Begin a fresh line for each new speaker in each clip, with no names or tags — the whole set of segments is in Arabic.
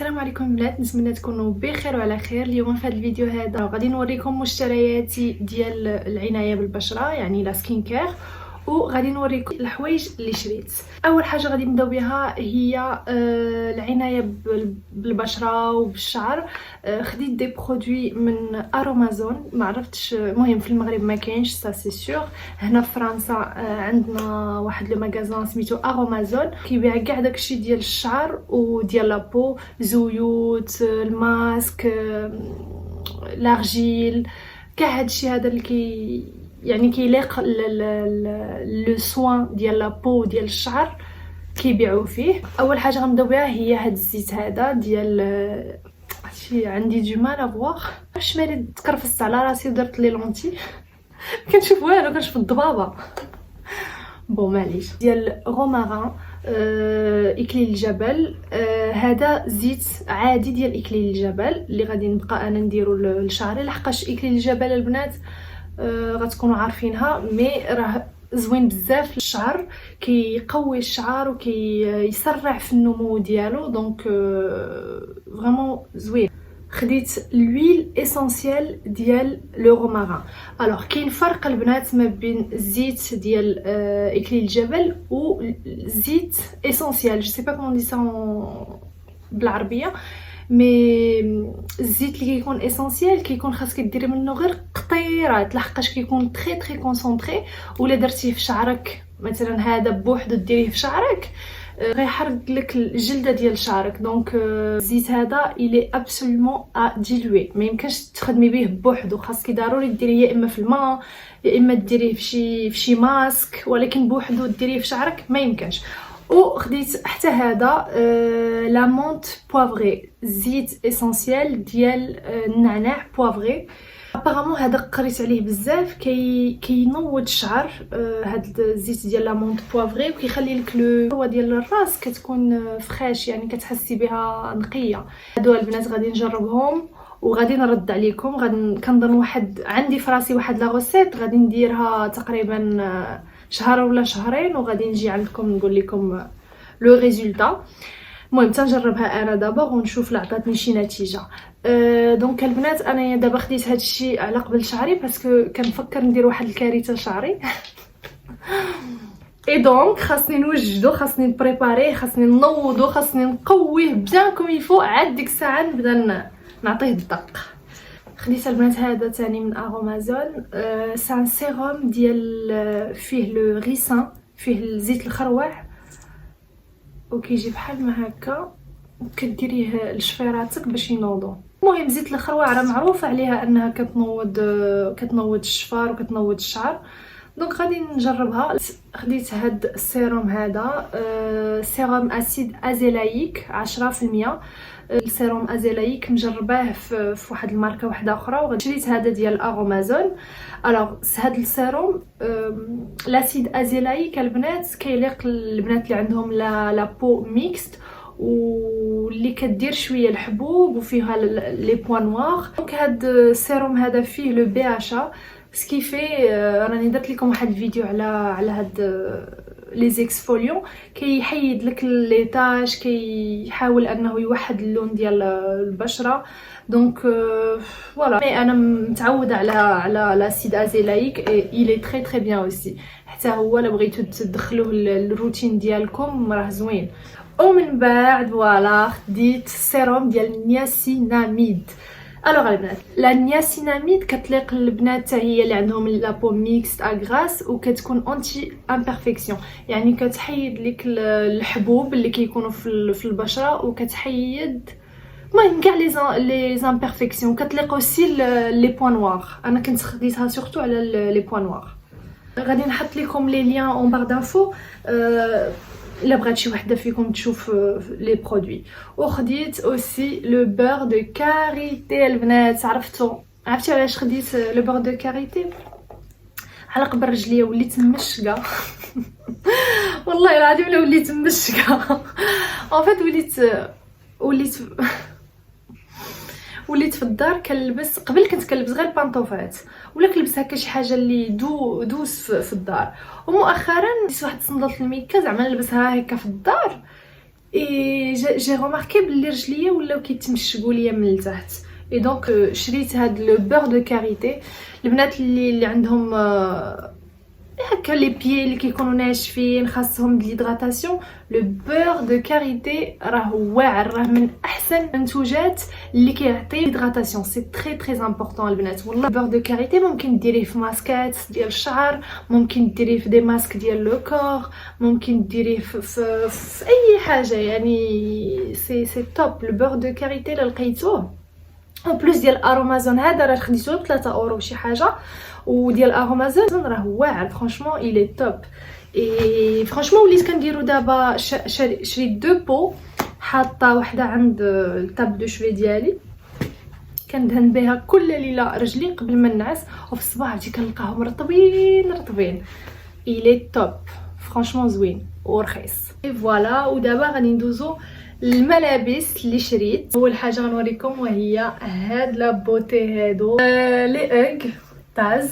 السلام عليكم بنات، نتمنى تكونوا بخير وعلى خير. اليوم في هذا الفيديو هذا غادي نوريكم مشترياتي ديال العنايه بالبشره، يعني لا سكين كير، وغادي نوريكم الحوايج اللي شريت. اول حاجه غادي نبداو بها هي العنايه بالبشره وبالشعر. خديت دي برودوي من ارومازون، ما عرفتش، المهم في المغرب ما كاينش سا سي سور. هنا في فرنسا عندنا واحد لو ماغازان سميتو ارومازون، كيبيع كاع داكشي ديال الشعر وديال لابو، زيوت، الماسك، لارجيل، كاع هادشي هذا اللي يعني كيليق لو سوان ديال لابو ديال الشعر كيبيعوا فيه. اول حاجه غنبداو بها هي هاد الزيت هذا ديال هادشي، عندي دو مال افواغ، واش مالي تكرفست على راسي ودرت لي لونتي كنشوف والو، كنشوف الضبابه. بون معليش، ديال روماران، اكليل الجبل. هذا زيت عادي ديال اكليل الجبل اللي غادي نبقى انا نديرو لشعري، لحقاش اكليل الجبل البنات غتكونوا عارفينها، مي راه زوين بزاف للشعر، كيقوي الشعر وكيسرع في النمو ديالو، دونك فريمون زوين. خديت لويل اسونسيال ديال لو روماران. الوغ كاين فرق البنات ما بين الزيت ديال اكليل الجبل و زيت اسونسيال، جو سي با كومون دي سا بالعربيه، مي الزيت اللي كيكون اسونسيال كيكون خاصك ديري منه غير قطيرات، لحقاش كيكون تري تري كونسونطري، ولا درتيه في شعرك مثلا هذا بوحدو ديريه في شعرك غيحرق لك الجلده ديال شعرك. دونك الزيت هذا الي ابسولومون ا ديلوي، ما يمكنش تخدمي به بوحدو، خاصك ضروري ديريه يا اما في الماء يا اما ديريه في شي ماسك، ولكن بوحدو ديريه في شعرك ما يمكنش. وخديت حتى هذا لامونت بوافغي، زيت اسونسيال ديال النعناع بوافغي. ابارامون هذا قريت عليه بزاف، كينوض الشعر، هاد الزيت ديال لامونت بوافغي، وكيخلي لك لو ديال الراس كتكون فريش، يعني كتحسي بها نقيه. هادو البنات غادي نجربهم وغادي نرد عليكم. غادي كنظن واحد عندي في راسي واحد لا غوسيت غادي نديرها تقريبا شهر ولا شهرين، وغادي نجي عندكم نقول لكم لو ريزولطا. المهم تنجربها انا دابا ونشوف لا عطاتني شي نتيجه. دونك البنات انا دابا خديت هذا الشيء على قبل شعري باسكو كنفكر ندير واحد الكارثه لشعري اي دونك خاصني نوجدو، خاصني نبريباريه، خاصني نوضو، خاصني نقويه بيان كوم يفو، عاد ديك الساعه نبدا نعطيه الدق. خديت البنات هذا تاني من ارومازون، سان سيروم ديال فيه لو ريسان، فيه زيت الخروع، وكيجي بحال ما هكا، كديريه لشفيراتك باش ينوضوا. المهم زيت الخروع راه معروفه عليها انها كتنوض الشفار وكتنوض الشعر، دونك غادي نجربها. خديت هاد السيروم هذا، سيروم اسيد ازيلايك 10%. السيروم ازيلايك مجرباه في واحد الماركه واحده اخرى، وشريت هذا ديال ارومازون. الوغ هذا السيروم لاسيد ازيلايك البنات كيليق البنات اللي عندهم لا بو ميكست، واللي كدير شويه الحبوب وفيها لي بوين نوار. دونك هاد السيروم هذا فيه لو بي اش ا، سكيفي راني درت لكم واحد الفيديو على هاد لي زيكسفوليون، كيحيد لك لي تاش، كيحاول انه يوحد اللون ديال البشره. دونك فوالا، مي انا متعوده على لاسيد ازيلايك، اي تري تري بيان اوسي، حتى هو الا بغيتو تدخلوه للروتين ديالكم راه زوين. ومن بعد فوالا خديت السيروم ديال النياسيناميد. الوغ البنات، لا نياسيناميد كتليق للبنات حتى هي اللي عندهم لابو ميكست اغراس، وكتكون انتي امبرفيكسيون، يعني كتحيد لك الحبوب اللي كيكونوا في البشره، وكتحيد المهم كاع لي زامبرفيكسيون. كتليق اوسي لي بوين نوار، انا كنت خديتها سورتو على لي بوين نوار. غادي نحط لكم لي ليان اون بار دانفو الا بغات شي وحده فيكم تشوف لي برودوي. وخديت اوسي لو بور دو كاريتي البنات. عرفتي علاش خديت لو بور دو كاريتي؟ على قبل رجليا وليت مشقه والله العظيم لا وليت مشقه ان فيت وليت في الدار كنلبس، قبل كنت كنلبس غير البانطوفات، ولا كنلبس هكا شي حاجه اللي دوس في الدار، ومؤخرا ديت واحد الصندله الميكا زعما نلبسها هكا في الدار، اي جي رماركي بلي رجليا ولاو كيتمشقوا ليا من التحت. اي دونك شريت هاد لو بور دو كاريتي. البنات اللي عندهم هكا لي بيي اللي كيكونوا ناشفين خاصهم ديليدراتاسيون، لو بور دو كاريتي راه واعر، راه من احسن المنتوجات اللي كيعطي ديليدراتاسيون. سي تري تري امبورطون البنات والله. بور دو كاريتي ممكن ديريه في ماسكات ديال الشعر، ممكن ديريه في دي ماسك ديال لو كور، ممكن ديريه في اي حاجه يعني. سي توب لو بور دو كاريتي. لقيتوه اون بلوس ديال ارومازون، هذا راه خديتوه ب 3 اورو شي حاجه، وديال ارومازون راه واعر فرانشمون ايلي توب. اي فرانشمون وليت كنديرو دابا شريت دو بو، حاطه وحده عند التاب دو شوي ديالي كندهن بها كل ليله رجلي قبل ما ننعس، وفي الصباح عرفتي كنلقاهم رطبين رطبين. ايلي توب فرانشمون زوين ورخيص. اي فوالا. ودابا غادي ندوزو الملابس اللي شريت. اول حاجه غنوريكم وهي هاد لا بوتي هادو لي اوغ تاز.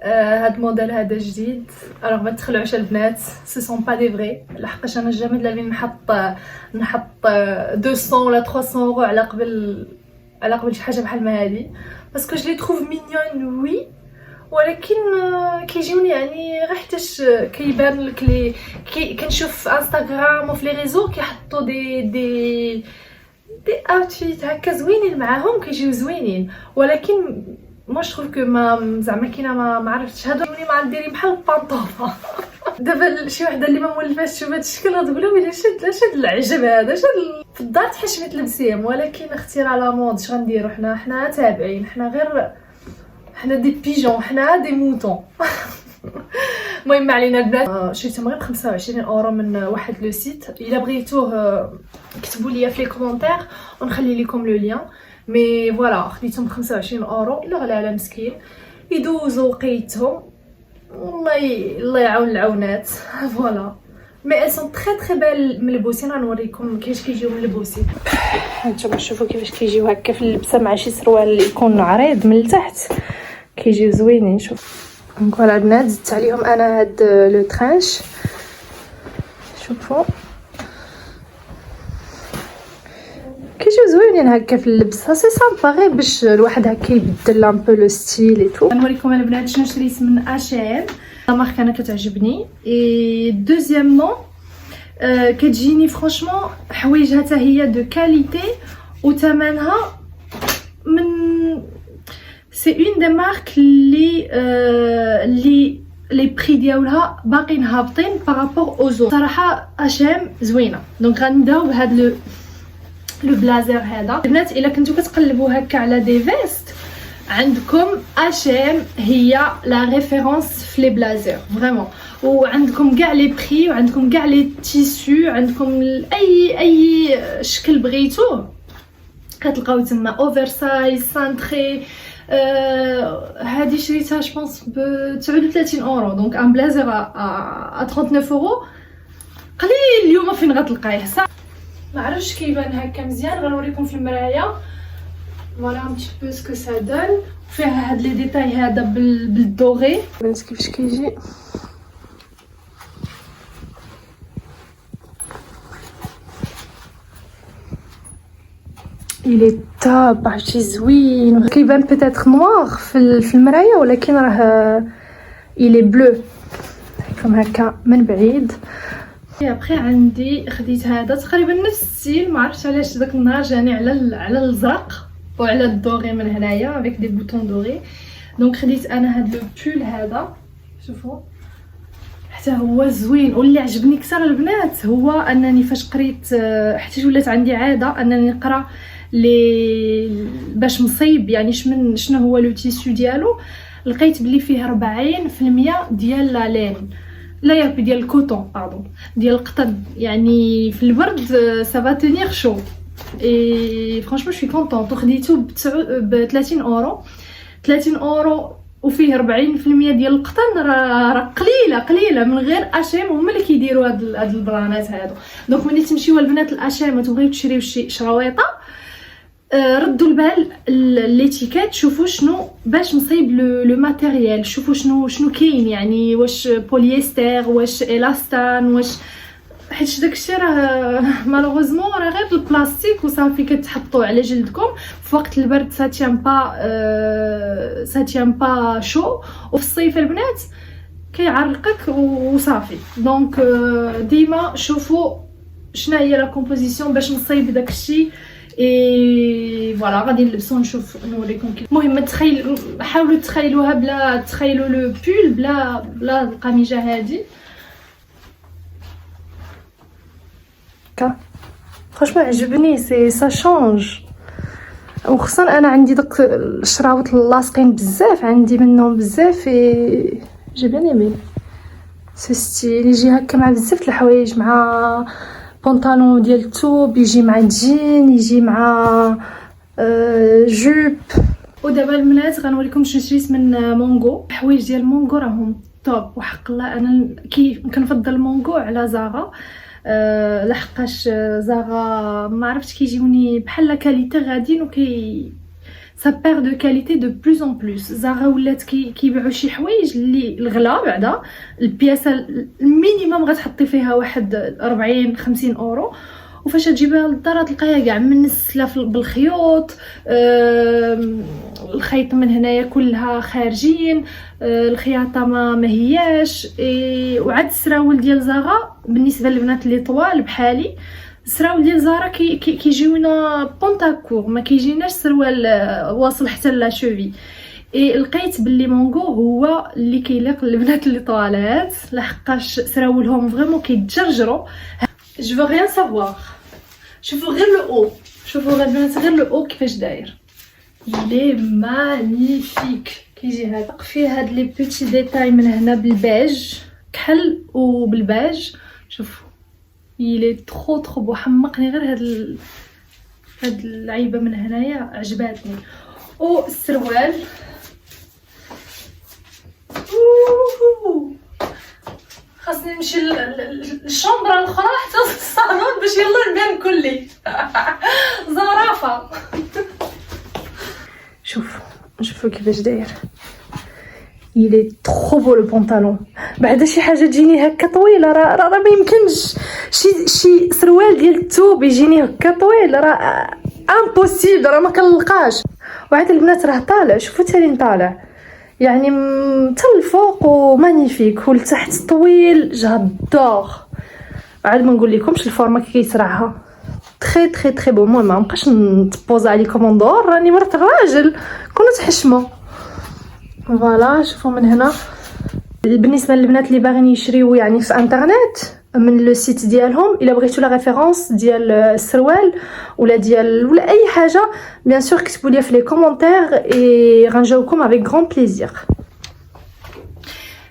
هاد موديل هذا جديد، راه ما تخلعوش البنات، سي سون با دي فري، لحقاش انا جامد لا نحط 200 ولا 300 اورو على قبل شي حاجه بحال ما هادي، باسكو جو لي تروف مينيون وي، ولكن كيجيوني يعني غير حيتاش كيبان لك لي كنشوف في انستغرام وفي لي ريزو كيحطوا دي اوتفيت هكا زوينين معاهم، كيجيو زوينين، ولكن ما شوف كو ما زعما كاينه ما عرفتش هادو ما نديري بحال البانطوفه. دابا شي وحده اللي ما مولفاش تشوف هاد الشكل غتقولوا ويلي شاد العجب هذا، في الدار تحشمي تلبسيهم، ولكن اختراع لا مود. اش غنديروا حنا تابعين، حنا دي بيجون، حنا دي موطون. المهم ما علينا البنات. شريتهم غير ب 25 اورو من واحد لو سيت. الا بغيتوه كتبوا لي في لي كومونتير ونخلي لكم لو لين. مي فوالا خديتهم ب 25 اورو، لا غلا على مسكين يدوزوا وقيتهم، الله يعاون العونات. فوالا مي ال سون تري تري بال ملبوسين. غنوريكم كيفاش كيجيو ملبوسين. هانتوما شوفوا كيفاش كيجيو هكا في اللبسه مع شي سروال اللي يكون عريض من التحت، كيجيو زوينين. شوف فوالا البنات زدت عليهم انا هاد لو ترانش، شوفوا كيجيو زوينين هكا في اللبسه، سي سامبا غير باش الواحد هكا يبدل ان بو لو ستيل اي تو. غنوريكم البنات شنو شريت من اشيم. لا مارك انا كتعجبني. اي دوزيامون كتجيني فرانشمون حوايجها حتى هي دو كاليتي وثمنها من سي اون دي مارك اللي لي بري ديالها باقيين هابطين بارابور اوزو. صراحه اشام زوينه. دونك غنبداو بهاد لو بلازر هذا. البنات الا كنتو كتقلبوا هكا على دي فيست، عندكم اشام هي لا ريفيرونس في لي بلازر فريمون، وعندكم كاع لي بري، وعندكم كاع لي تيسو، عندكم اي شكل بغيتوه كتلقاو تما، اوفر سايز، سانتري. هادي شريتها جوبونس ب 39 اورو، دونك ان بلازر ا 39 اورو قليل. اليوم فين غتلقايه صح؟ ما عرفتش كيبان هكا مزيان، غنوريكم في المرايه. فوالا ان تي بو سكو سا دون. فيها هاد لي ديتاي هذا بالدوغي. بنت كيفاش كيجي. إلي توب، عرفتي زوين. كيبان بيتيتر نوار في المرايه، ولكن راه إلي بلو كما هكا من بعيد. ابخي عندي خديت هذا تقريبا نفس الستيل، ما عرفتش علاش داك النهار جاني على الازرق وعلى الدوغي من هنايا افيك دي بوطون دوغي. دونك خديت انا هاد لو بول هذا، شوفوا حتى هو زوين. واللي عجبني كثر البنات هو انني فاش قريت، حتى ولات عندي عاده انني نقرا لي باش نصيب يعني شنو هو لو تيسو ديالو، لقيت بلي فيه 40% ديال لا لين، لا يا ربي ديال الكوطون باردون، ديال القطن، يعني في البرد سافا تونير شو. اي فرانشمون شوي كونطونط. وخديتو ب 30 اورو. 30 اورو وفيه 40% ديال القطن، راه قليله من غير اشام. هما اللي كيديروا هاد البرانات هادو. دونك ملي تمشيو البنات الاشام وتبغيو تشريو شي شراويطه، ردوا البال ليتيكيت، شوفوا شنو باش نصيب لو ماتيريال، شوفوا شنو كاين، يعني واش بوليستر، واش الاستان، واش حيت داكشي راه مالوغوزمون راه غير البلاستيك وصافي كتحطوه على جلدكم في وقت البرد ساتيان با شو، وفي الصيف البنات كيعرقك وصافي. دونك ديما شوفوا شنو هي لا كومبوزيسيون باش نصايب داكشي. اي فوالا غادي نلبسو نشوف نوريكم كيف. المهم حاولوا تخيلوها بلا تخيلوا لو بول بلا القميجه هذه. فرانشمون عجبني سا شونج. وخصوصا انا عندي داك الشراوط اللاصقين بزاف، عندي منهم بزاف جي بيان ايمي سو ستيل. يجي هكا مع بزاف الحوايج، مع بونطالون ديال التوب، يجي مع جين، يجي مع جوب. ودابا البنات غنوريكم شنو شريت من مونغو. الحوايج ديال مونغو راهم توب، وحق الله انا كنفضل مونغو على زارا. لحقاش زارا ما عرفتش كيجيوني بحال لا كاليتي غاديين وكي سا بير دو كاليتي دو بلوس ان بلوس. زارا ولات كيبيعوا شي حوايج اللي الغلا بعدا البياسه المينيموم غتحطي فيها واحد 40 50 اورو، وفاش تجيبها للدار تلقاها كاع منسله بالخيوط. الخيط من هنايا كلها خارجين، الخياطه ما هياش. وعاد السراول ديال زارا بالنسبه للبنات اللي طوال بحالي، السراول ديال زارا كيجيونا بونتاكور، ما كيجيناش سروال واصل حتى لا شوفي. لقيت باللي مونغو هو اللي كيليق للبنات اللي طوالات، لحقاش سراولهم فريمون كيتجرجروا. جو فو ريان سافوار، شوفوا غير لو او، شوفوا البنات غير لو او كيفاش داير. لي مانيفيك. كيجي هذا فيه هاد لي بيتي ديتاي من هنا بالبيج كحل وبالبيج. شوفوا يلي ترو بو، حمقني غير هاد اللعيبه من هنايا عجباتني. او السروال خاصني نمشي للشومبره الاخرى حتى الصالون باش يلا نبان كلي زرافه. شوفوا كيفاش داير. يلي ترو بو لو بونطالون. بعدا شي حاجه تجيني هكا طويله راه ما يمكنش شي سروال ديال الثوب يجيني هكا طويل، راه امبوسيبل، راه ما كنلقاش. وعاد البنات راه طالع، شوفوا تالين طالع يعني حتى الفوق ومانيفيك، والتحت طويل جادور. عاد ما نقول لكمش الفورما كيسرعها تري تري تري بون. المهم ما نبقاش نتبوزا عليكم ندور، راني مرت الراجل، كونوا تحشموا. فوالا شوفوا من هنا بالنسبه للبنات اللي باغيين يشريو يعني في انترنت من لو سيت ديالهم، الا بغيتوا لا ريفيرونس ديال السروال ولا اي حاجه بيان سور كتبوا لي في لي كومونتير اي غنجاوبكم افيك غران بليزير.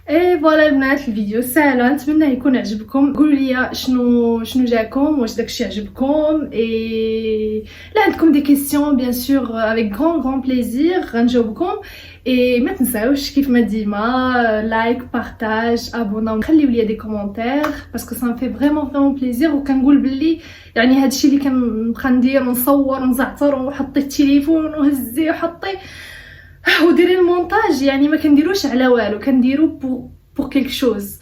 اي فوالا البنات الفيديو سهله، نتمنى يكون عجبكم. قولوا لي شنو جاكم، واش داكشي عجبكم. اي لا عندكم دي كيسيون بيان سور افيك غران بليزير غنجاوبكم. اي ما تنساوش كيف ما ديما لايك بارطاج ابونا، خليو لي دي كومونتير باسكو سا مفي فريمون بليزير. وكنقول باللي يعني هادشي اللي كنبقى ندير ونصور ونزعتر ونحط التليفون وهزي وحطي وديري المونتاج، يعني ما كنديروش على والو، كنديرو بور كيلك شوز.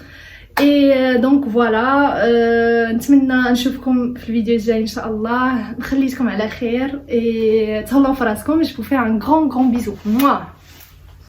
اي دونك فوالا نتمنى نشوفكم في الفيديو الجاي ان شاء الله. نخليكم على خير، اي تهلاو في راسكم. جو فو فير ان غران بيزو.